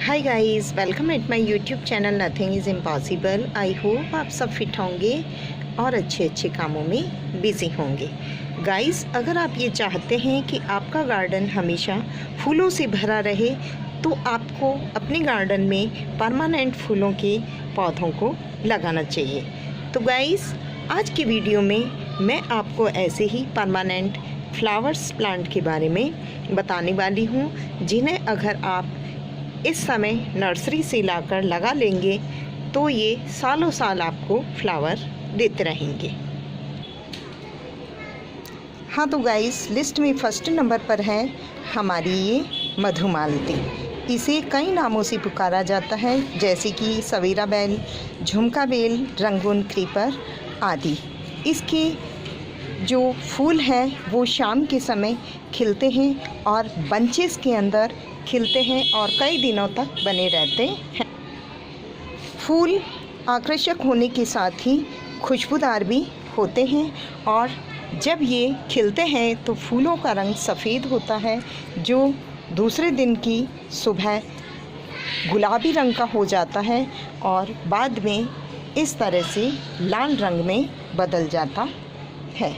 Hi guys, welcome at my YouTube channel nothing is impossible. I hope आप सब fit होंगे और अच्छे अच्छे कामों में बिज़ी होंगे। गाइस, अगर आप ये चाहते हैं कि आपका गार्डन हमेशा फूलों से भरा रहे तो आपको अपने गार्डन में परमानेंट फूलों के पौधों को लगाना चाहिए। तो गाइस, आज की वीडियो में मैं आपको ऐसे ही परमानेंट फ्लावर्स प्लांट के बारे में बताने वाली हूँ, जिन्हें अगर आप इस समय नर्सरी से लाकर लगा लेंगे तो ये सालों साल आपको फ्लावर देते रहेंगे। हाँ तो गाइस, लिस्ट में फर्स्ट नंबर पर है हमारी ये मधुमालती। इसे कई नामों से पुकारा जाता है, जैसे कि सवेरा बेल, झुमका बेल, रंगून क्रीपर आदि। इसके जो फूल हैं वो शाम के समय खिलते हैं और बंचेस के अंदर खिलते हैं और कई दिनों तक बने रहते हैं। फूल आकर्षक होने के साथ ही खुशबूदार भी होते हैं और जब ये खिलते हैं तो फूलों का रंग सफ़ेद होता है, जो दूसरे दिन की सुबह गुलाबी रंग का हो जाता है और बाद में इस तरह से लाल रंग में बदल जाता है।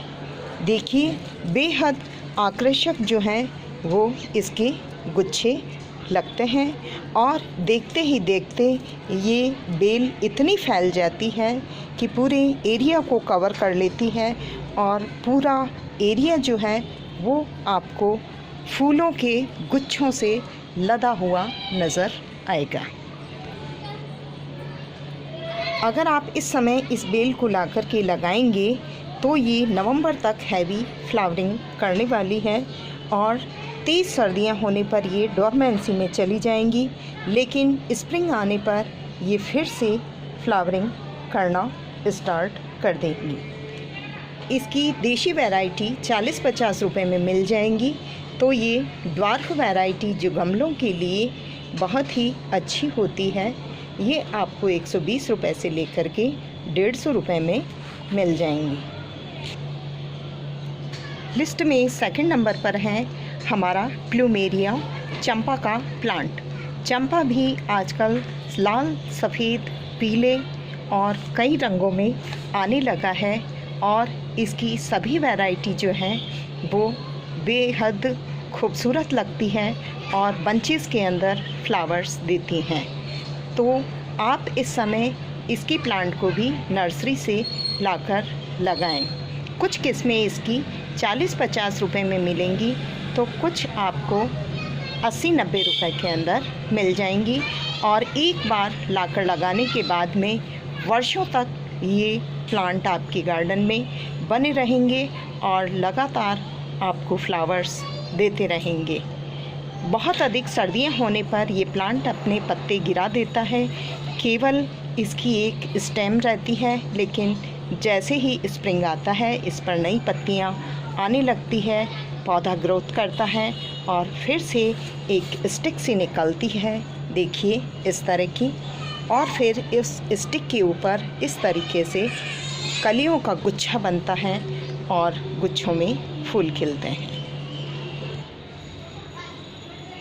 देखिए, बेहद आकर्षक जो हैं वो इसके गुच्छे लगते हैं और देखते ही देखते ये बेल इतनी फैल जाती है कि पूरे एरिया को कवर कर लेती है और पूरा एरिया जो है वो आपको फूलों के गुच्छों से लदा हुआ नज़र आएगा। अगर आप इस समय इस बेल को लाकर के लगाएंगे तो ये नवंबर तक हैवी फ्लावरिंग करने वाली है और तेज़ सर्दियां होने पर ये डोरमेंसी में चली जाएंगी, लेकिन स्प्रिंग आने पर ये फिर से फ्लावरिंग करना स्टार्ट कर देंगी। इसकी देशी वैरायटी 40-50 रुपए में मिल जाएंगी। तो ये ड्वार्फ वैरायटी जो गमलों के लिए बहुत ही अच्छी होती है, ये आपको 120 रुपए से लेकर के 150 रुपए में मिल जाएंगी। लिस्ट में सेकंड नंबर पर है हमारा प्लूमेरिया चंपा का प्लांट। चंपा भी आजकल लाल, सफ़ेद, पीले और कई रंगों में आने लगा है और इसकी सभी वैरायटी जो हैं वो बेहद खूबसूरत लगती है और बंचेस के अंदर फ्लावर्स देती हैं। तो आप इस समय इसकी प्लांट को भी नर्सरी से लाकर लगाएं। कुछ किस्में इसकी 40-50 रुपए में मिलेंगी तो कुछ आपको 80-90 रुपए के अंदर मिल जाएंगी और एक बार लाकर लगाने के बाद में वर्षों तक ये प्लांट आपके गार्डन में बने रहेंगे और लगातार आपको फ्लावर्स देते रहेंगे। बहुत अधिक सर्दियां होने पर ये प्लांट अपने पत्ते गिरा देता है, केवल इसकी एक स्टेम रहती है, लेकिन जैसे ही स्प्रिंग आता है इस पर नई पत्तियां आने लगती है, पौधा ग्रोथ करता है और फिर से एक स्टिक सी निकलती है, देखिए इस तरह की, और फिर इस स्टिक के ऊपर इस तरीके से कलियों का गुच्छा बनता है और गुच्छों में फूल खिलते हैं।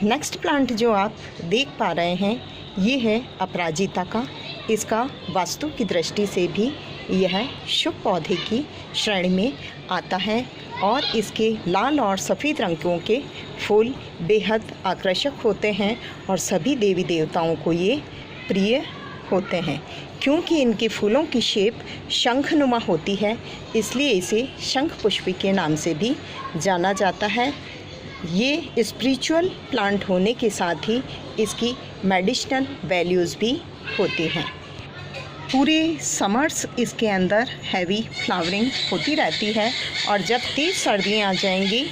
नेक्स्ट प्लांट जो आप देख पा रहे हैं ये है अपराजिता का। इसका वास्तु की दृष्टि से भी यह शुभ पौधे की श्रेणी में आता है और इसके लाल और सफ़ेद रंगों के फूल बेहद आकर्षक होते हैं और सभी देवी देवताओं को ये प्रिय होते हैं। क्योंकि इनके फूलों की शेप शंखनुमा होती है, इसलिए इसे शंख पुष्पी के नाम से भी जाना जाता है। ये स्पिरिचुअल प्लांट होने के साथ ही इसकी मेडिसिनल वैल्यूज़ भी होती हैं। पूरे समर्स इसके अंदर हैवी फ्लावरिंग होती रहती है और जब तेज़ सर्दियाँ आ जाएंगी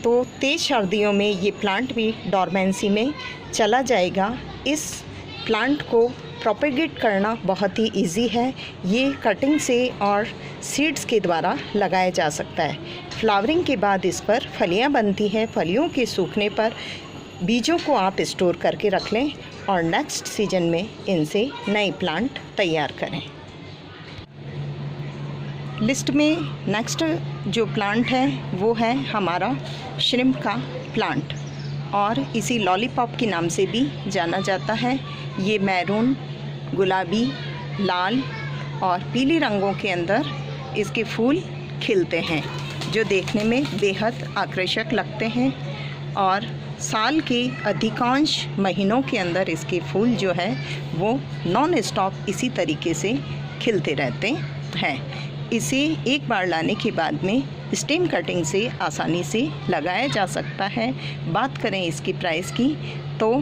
तो तेज़ सर्दियों में ये प्लांट भी डोरमेंसी में चला जाएगा। इस प्लांट को प्रोपेगेट करना बहुत ही इजी है। ये कटिंग से और सीड्स के द्वारा लगाया जा सकता है। फ्लावरिंग के बाद इस पर फलियां बनती हैं। फलियों के सूखने पर बीजों को आप स्टोर करके रख लें और नेक्स्ट सीजन में इनसे नए प्लांट तैयार करें। लिस्ट में नेक्स्ट जो प्लांट है वो है हमारा श्रिम्प का प्लांट। और इसी लॉलीपॉप के नाम से भी जाना जाता है। ये मैरून, गुलाबी, लाल और पीले रंगों के अंदर इसके फूल खिलते हैं, जो देखने में बेहद आकर्षक लगते हैं। और साल के अधिकांश महीनों के अंदर इसके फूल जो है वो नॉन स्टॉप इसी तरीके से खिलते रहते हैं। इसे एक बार लाने के बाद में स्टेम कटिंग से आसानी से लगाया जा सकता है। बात करें इसकी प्राइस की तो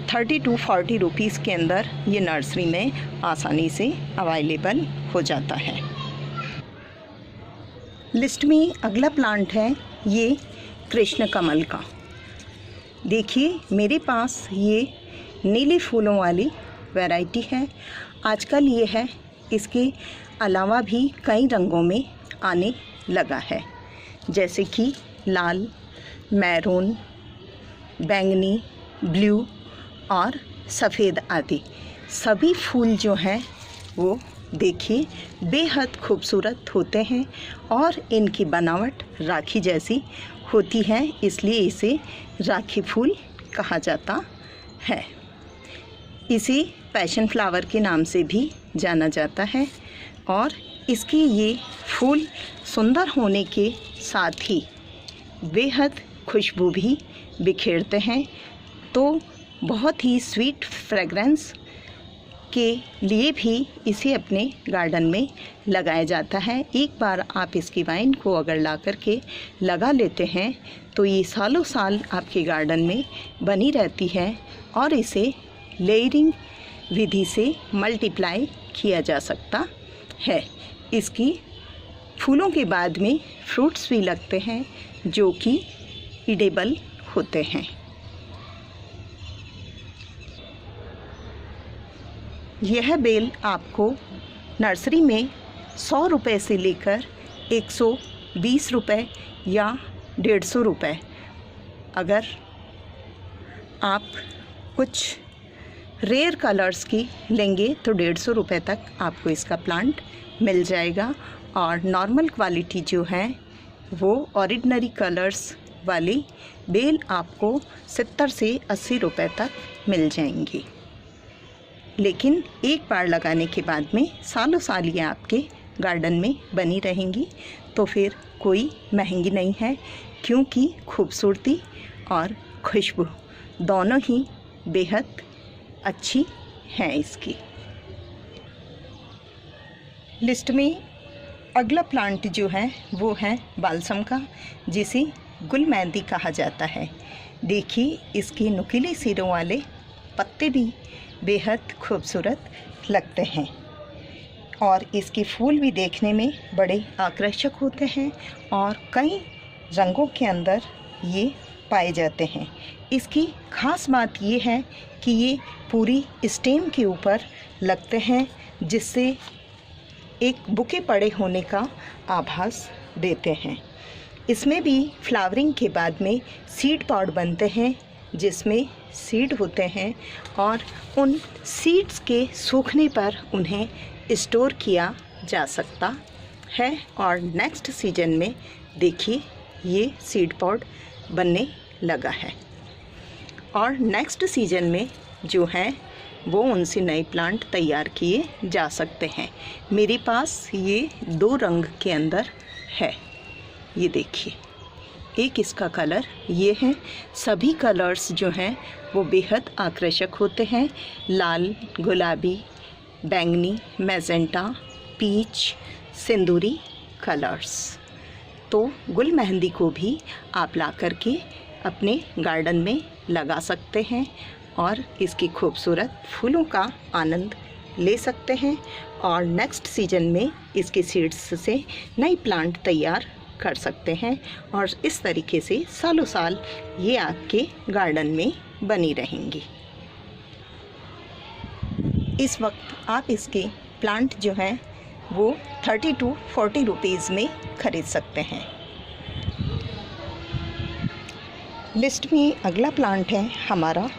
30 to 40 रुपीज़ के अंदर ये नर्सरी में आसानी से अवेलेबल हो जाता है। लिस्ट में अगला प्लांट है ये कृष्ण कमल का। देखिए मेरे पास ये नीले फूलों वाली वैरायटी है। आजकल ये है, इसके अलावा भी कई रंगों में आने लगा है, जैसे कि लाल, मैरून, बैंगनी, ब्लू और सफ़ेद आदि। सभी फूल जो हैं वो देखिए बेहद खूबसूरत होते हैं और इनकी बनावट राखी जैसी होती है, इसलिए इसे राखी फूल कहा जाता है। इसे पैशन फ्लावर के नाम से भी जाना जाता है और इसके ये फूल सुंदर होने के साथ ही बेहद खुशबू भी बिखेरते हैं, तो बहुत ही स्वीट फ्रेगरेंस के लिए भी इसे अपने गार्डन में लगाया जाता है। एक बार आप इसकी वाइन को अगर ला कर के लगा लेते हैं तो ये सालों साल आपके गार्डन में बनी रहती है और इसे लेयरिंग विधि से मल्टीप्लाई किया जा सकता है। इसकी फूलों के बाद में फ्रूट्स भी लगते हैं जो कि एडिबल होते हैं। यह बेल आपको नर्सरी में 100 रुपये से लेकर 120 रुपये या 150 रुपये, अगर आप कुछ रेयर कलर्स की लेंगे तो 150 रुपये तक आपको इसका प्लांट मिल जाएगा। और नॉर्मल क्वालिटी जो है वो ऑर्डिनरी कलर्स वाली बेल आपको 70 से 80 रुपये तक मिल जाएंगी। लेकिन एक बार लगाने के बाद में सालों साल ये आपके गार्डन में बनी रहेंगी, तो फिर कोई महंगी नहीं है, क्योंकि खूबसूरती और खुशबू दोनों ही बेहद अच्छी है इसकी। लिस्ट में अगला प्लांट जो है वो है बालसम का, जिसे गुल मेहंदी कहा जाता है। देखिए इसके नुकीले सिरों वाले पत्ते भी बेहद खूबसूरत लगते हैं और इसके फूल भी देखने में बड़े आकर्षक होते हैं और कई रंगों के अंदर ये पाए जाते हैं। इसकी ख़ास बात ये है कि ये पूरी स्टेम के ऊपर लगते हैं, जिससे एक बुके पड़े होने का आभास देते हैं। इसमें भी फ्लावरिंग के बाद में सीड पॉड बनते हैं, जिसमें सीड होते हैं और उन सीड्स के सूखने पर उन्हें स्टोर किया जा सकता है और नेक्स्ट सीजन में देखिए ये सीड पॉड बनने लगा है और नेक्स्ट सीजन में जो है वो उनसे नए प्लांट तैयार किए जा सकते हैं। मेरे पास ये 2 रंग के अंदर है, ये देखिए, एक इसका कलर ये है। सभी कलर्स जो हैं वो बेहद आकर्षक होते हैं, लाल, गुलाबी, बैंगनी, मैजेंटा, पीच, सिंदूरी कलर्स। तो गुल मेहंदी को भी आप ला कर के अपने गार्डन में लगा सकते हैं और इसकी खूबसूरत फूलों का आनंद ले सकते हैं और नेक्स्ट सीजन में इसके सीड्स से नई प्लांट तैयार कर सकते हैं और इस तरीके से सालों साल ये आपके गार्डन में बनी रहेंगी। इस वक्त आप इसके प्लांट जो हैं वो 30 to 40 रुपीज़ में ख़रीद सकते हैं। लिस्ट में अगला प्लांट है हमारा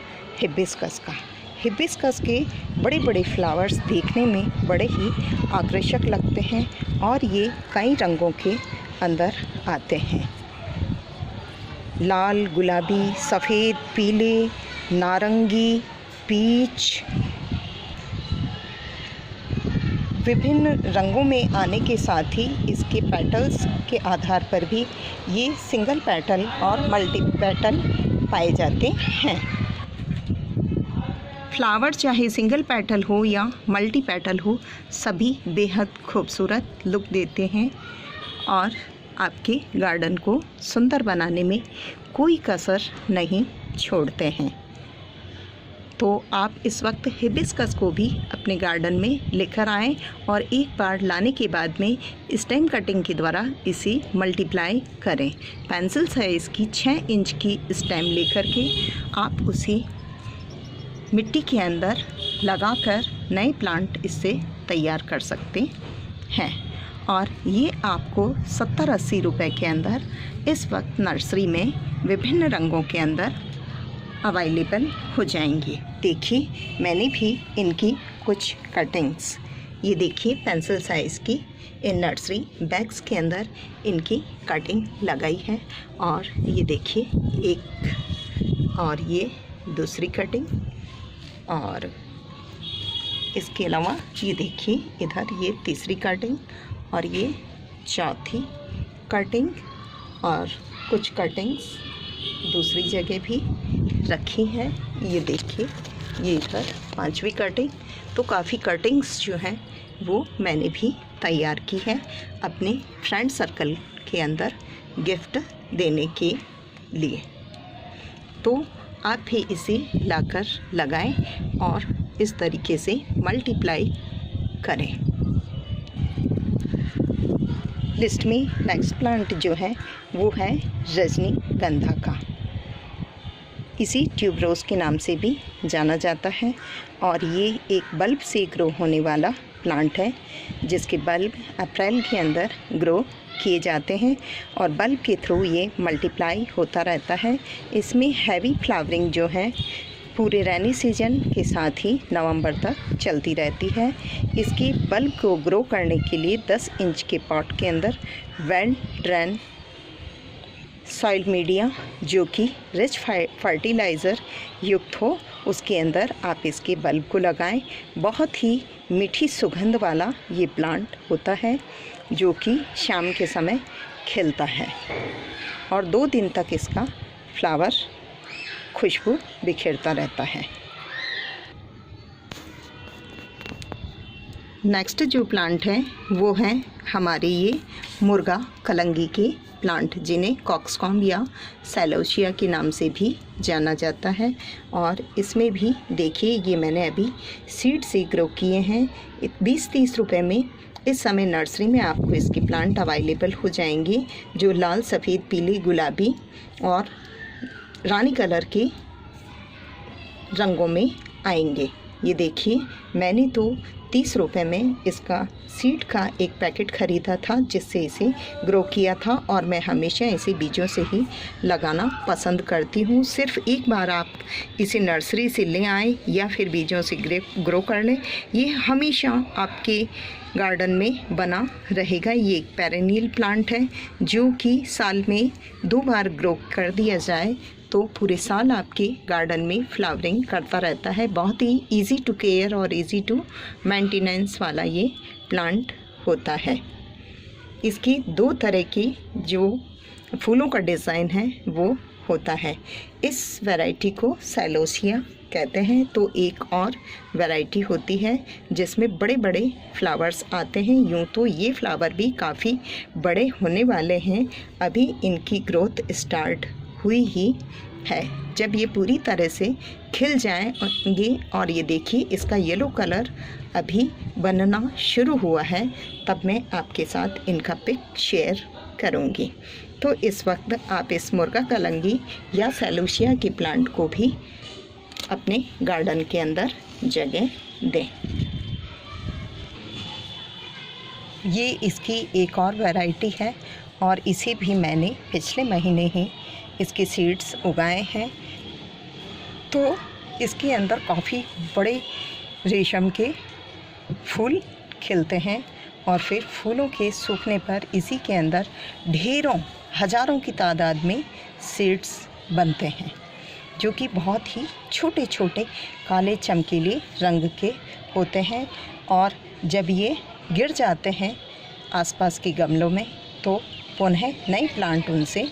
हिबिस्कस का। हिबिस्कस के बड़े बड़े फ्लावर्स देखने में बड़े ही आकर्षक लगते हैं और ये कई रंगों के अंदर आते हैं। लाल, गुलाबी, सफ़ेद, पीले, नारंगी, पीच, विभिन्न रंगों में आने के साथ ही इसके पेटल्स के आधार पर भी ये सिंगल पेटल और मल्टी पेटल पाए जाते हैं। फ्लावर चाहे सिंगल पेटल हो या मल्टी पेटल हो, सभी बेहद खूबसूरत लुक देते हैं और आपके गार्डन को सुंदर बनाने में कोई कसर नहीं छोड़ते हैं। तो आप इस वक्त हिबिस्कस को भी अपने गार्डन में लेकर आएँ और एक बार लाने के बाद में स्टेम कटिंग के द्वारा इसे मल्टीप्लाई करें। पेंसिल साइज़ की 6 इंच की स्टेम लेकर के आप उसे मिट्टी के अंदर लगाकर नए प्लांट इससे तैयार कर सकते हैं। और ये आपको 70-80 रुपए के अंदर इस वक्त नर्सरी में विभिन्न रंगों के अंदर अवेलेबल हो जाएंगे। देखिए, मैंने भी इनकी कुछ कटिंग्स, ये देखिए पेंसिल साइज़ की इन नर्सरी बैग्स के अंदर इनकी कटिंग लगाई है। और ये देखिए एक, और ये दूसरी कटिंग, और इसके अलावा ये देखिए इधर ये तीसरी कटिंग और ये चौथी कटिंग, और कुछ कटिंग्स दूसरी जगह भी रखी हैं। ये देखिए ये इधर 5वीं कटिंग। तो काफ़ी कटिंग्स जो हैं वो मैंने भी तैयार की है अपने फ्रेंड सर्कल के अंदर गिफ्ट देने के लिए। तो आप भी इसे लाकर लगाएं और इस तरीके से मल्टीप्लाई करें। लिस्ट में नेक्स्ट प्लांट जो है वो है रजनीगंधा का। इसी ट्यूबरोज के नाम से भी जाना जाता है और ये एक बल्ब से ग्रो होने वाला प्लांट है, जिसके बल्ब अप्रैल के अंदर ग्रो किए जाते हैं और बल्ब के थ्रू ये मल्टीप्लाई होता रहता है। इसमें हैवी फ्लावरिंग जो है पूरे रेनी सीजन के साथ ही नवंबर तक चलती रहती है। इसकी बल्ब को ग्रो करने के लिए 10 इंच के पॉट के अंदर वेल ड्रेन सॉइल मीडिया जो कि रिच फर्टिलाइज़र युक्त हो, उसके अंदर आप इसके बल्ब को लगाएं। बहुत ही मीठी सुगंध वाला ये प्लांट होता है जो कि शाम के समय खिलता है और 2 दिन तक इसका फ्लावर खुशबू बिखेरता रहता है। नेक्स्ट जो प्लांट है वो है हमारे ये मुर्गा कलंगी के प्लांट, जिन्हें कॉक्सकॉम्ब या सैलोशिया के नाम से भी जाना जाता है। और इसमें भी देखिए ये मैंने अभी सीड से ग्रो किए हैं। 20-30 रुपए में इस समय नर्सरी में आपको इसके प्लांट अवेलेबल हो जाएंगे, जो लाल, सफ़ेद, पीले, गुलाबी और रानी कलर के रंगों में आएंगे। ये देखिए मैंने तो 30 रुपए में इसका सीड का एक पैकेट ख़रीदा था, जिससे इसे ग्रो किया था और मैं हमेशा इसे बीजों से ही लगाना पसंद करती हूँ। सिर्फ एक बार आप इसे नर्सरी से ले आएँ या फिर बीजों से ग्रो कर लें, ये हमेशा आपके गार्डन में बना रहेगा। ये एक पेरेनियल प्लांट है जो कि साल में 2 बार ग्रो कर दिया जाए तो पूरे साल आपके गार्डन में फ्लावरिंग करता रहता है। बहुत ही इजी टू केयर और इजी टू मेंटेनेंस वाला ये प्लांट होता है। इसकी 2 तरह की जो फूलों का डिज़ाइन है वो होता है। इस वैरायटी को सैलोसिया कहते हैं। तो एक और वैरायटी होती है जिसमें बड़े बड़े फ्लावर्स आते हैं। यूँ तो ये फ्लावर भी काफ़ी बड़े होने वाले हैं, अभी इनकी ग्रोथ स्टार्ट हुई ही है। जब ये पूरी तरह से खिल जाएंगे और ये देखिए इसका येलो कलर अभी बनना शुरू हुआ है, तब मैं आपके साथ इनका पिक शेयर करूँगी। तो इस वक्त आप इस मुर्गा कलंगी या सैलोशिया के प्लांट को भी अपने गार्डन के अंदर जगह दें। ये इसकी एक और वैरायटी है और इसे भी मैंने पिछले महीने ही इसके सीड्स उगाए हैं। तो इसके अंदर काफ़ी बड़े रेशम के फूल खिलते हैं और फिर फूलों के सूखने पर इसी के अंदर ढेरों हज़ारों की तादाद में सीड्स बनते हैं, जो कि बहुत ही छोटे छोटे काले चमकीले रंग के होते हैं। और जब ये गिर जाते हैं आसपास के गमलों में तो पुनः नए प्लांट उनसे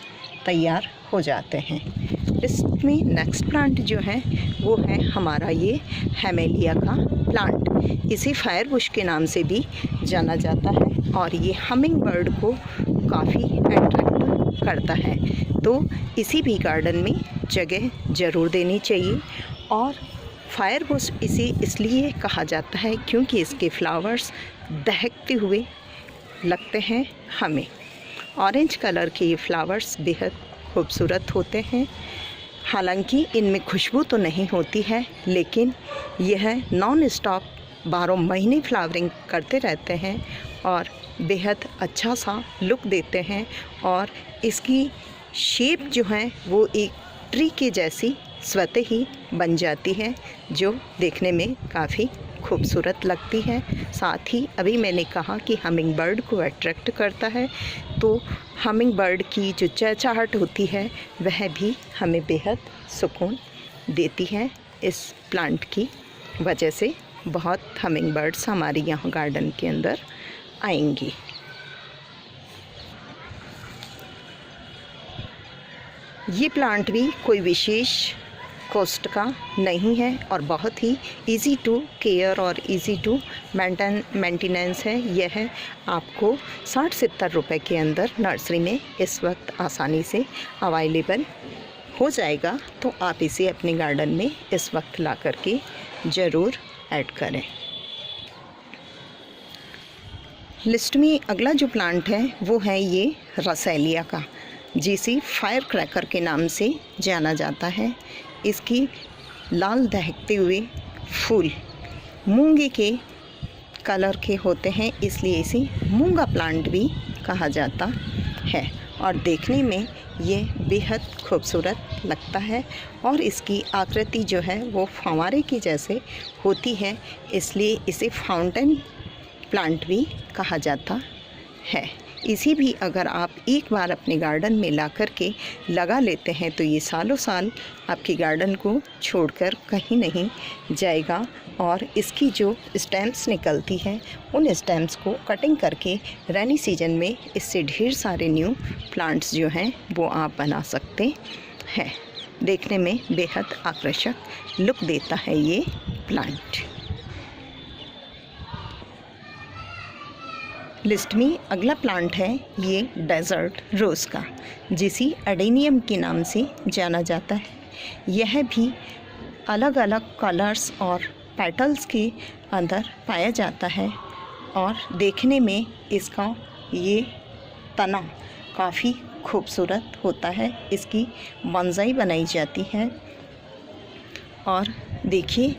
तैयार हो जाते हैं। इसमें नेक्स्ट प्लांट जो है वो है हमारा ये हेमेलिया का प्लांट। इसे फायरबुश के नाम से भी जाना जाता है और ये हमिंग बर्ड को काफ़ी अट्रैक्ट करता है। तो इसी भी गार्डन में जगह ज़रूर देनी चाहिए। और फायरबुश इसे इसलिए कहा जाता है क्योंकि इसके फ्लावर्स दहकते हुए लगते हैं हमें। ऑरेंज कलर के ये फ्लावर्स बेहद खूबसूरत होते हैं। हालांकि इनमें खुशबू तो नहीं होती है, लेकिन यह नॉन स्टॉप 12 महीने फ्लावरिंग करते रहते हैं और बेहद अच्छा सा लुक देते हैं। और इसकी शेप जो है वो एक ट्री के जैसी स्वतः ही बन जाती है, जो देखने में काफ़ी खूबसूरत लगती है। साथ ही अभी मैंने कहा कि हमिंग बर्ड को अट्रैक्ट करता है, तो हमिंग बर्ड की जो चहचहाहट होती है वह भी हमें बेहद सुकून देती है। इस प्लांट की वजह से बहुत हमिंग बर्ड्स हमारे यहाँ गार्डन के अंदर आएंगी। ये प्लांट भी कोई विशेष कॉस्ट का नहीं है और बहुत ही इजी टू केयर और इजी टू मेंटेनेंस है। यह आपको 60-70 रुपए के अंदर नर्सरी में इस वक्त आसानी से अवेलेबल हो जाएगा। तो आप इसे अपने गार्डन में इस वक्त ला करके ज़रूर ऐड करें। लिस्ट में अगला जो प्लांट है वो है ये रसेलिया का, जिसे फायर क्रैकर के नाम से जाना जाता है। इसकी लाल दहकते हुए फूल मूंगे के कलर के होते हैं, इसलिए इसे मूंगा प्लांट भी कहा जाता है। और देखने में ये बेहद खूबसूरत लगता है और इसकी आकृति जो है वो फव्वारे की जैसे होती है, इसलिए इसे फाउंटेन प्लांट भी कहा जाता है। इसी भी अगर आप एक बार अपने गार्डन में ला कर के लगा लेते हैं तो ये सालों साल आपके गार्डन को छोड़कर कहीं नहीं जाएगा। और इसकी जो स्टेम्स निकलती हैं उन स्टेम्स को कटिंग करके रेनी सीजन में इससे ढेर सारे न्यू प्लांट्स जो हैं वो आप बना सकते हैं। देखने में बेहद आकर्षक लुक देता है ये प्लांट। लिस्ट में अगला प्लांट है ये डेजर्ट रोज़ का, जिसे एडेनियम के नाम से जाना जाता है। यह भी अलग अलग कलर्स और पेटल्स के अंदर पाया जाता है और देखने में इसका ये तना काफ़ी खूबसूरत होता है। इसकी बोंसाई बनाई जाती है और देखिए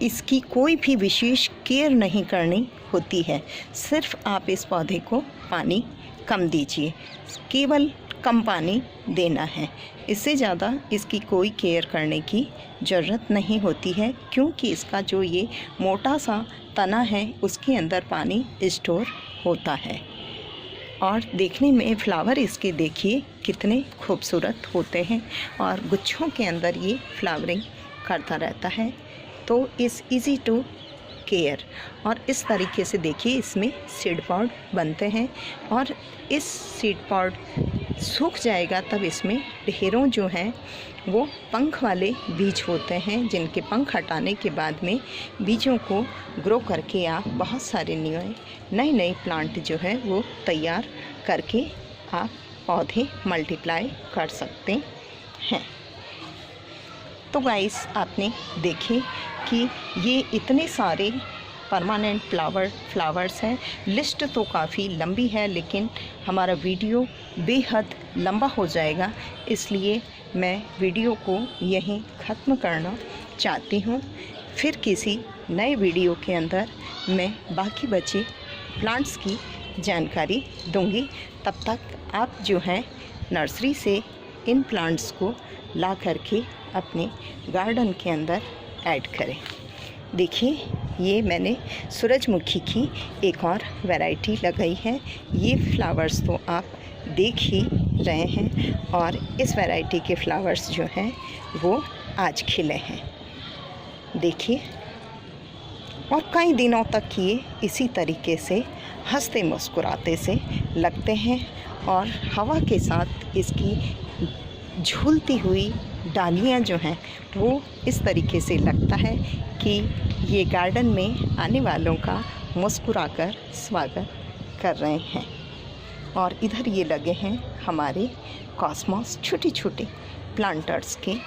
इसकी कोई भी विशेष केयर नहीं करनी होती है। सिर्फ आप इस पौधे को पानी कम दीजिए, केवल कम पानी देना है। इससे ज़्यादा इसकी कोई केयर करने की ज़रूरत नहीं होती है, क्योंकि इसका जो ये मोटा सा तना है उसके अंदर पानी स्टोर होता है। और देखने में फ्लावर इसके देखिए कितने खूबसूरत होते हैं और गुच्छों के अंदर ये फ्लावरिंग करता रहता है। तो इस इजी टू केयर और इस तरीके से देखिए इसमें सीड पॉड बनते हैं और इस सीड पॉड सूख जाएगा तब इसमें ढेरों जो हैं वो पंख वाले बीज होते हैं, जिनके पंख हटाने के बाद में बीजों को ग्रो करके आप बहुत सारे नए प्लांट जो है वो तैयार करके आप पौधे मल्टीप्लाई कर सकते हैं। तो गाइस आपने देखे कि ये इतने सारे परमानेंट फ्लावर्स हैं। लिस्ट तो काफ़ी लंबी है, लेकिन हमारा वीडियो बेहद लंबा हो जाएगा, इसलिए मैं वीडियो को यहीं ख़त्म करना चाहती हूँ। फिर किसी नए वीडियो के अंदर मैं बाकी बचे प्लांट्स की जानकारी दूंगी। तब तक आप जो हैं नर्सरी से इन प्लांट्स को ला करके अपने गार्डन के अंदर ऐड करें। देखिए ये मैंने सूरजमुखी की एक और वैरायटी लगाई है। ये फ्लावर्स तो आप देख ही रहे हैं और इस वैरायटी के फ्लावर्स जो हैं वो आज खिले हैं। देखिए, और कई दिनों तक ये इसी तरीके से हंसते मुस्कुराते से लगते हैं और हवा के साथ इसकी झूलती हुई डालियाँ जो हैं वो इस तरीके से लगता है कि ये गार्डन में आने वालों का मुस्कुराकर स्वागत कर रहे हैं। और इधर ये लगे हैं हमारे कॉस्मॉस छोटे छोटे प्लांटर्स के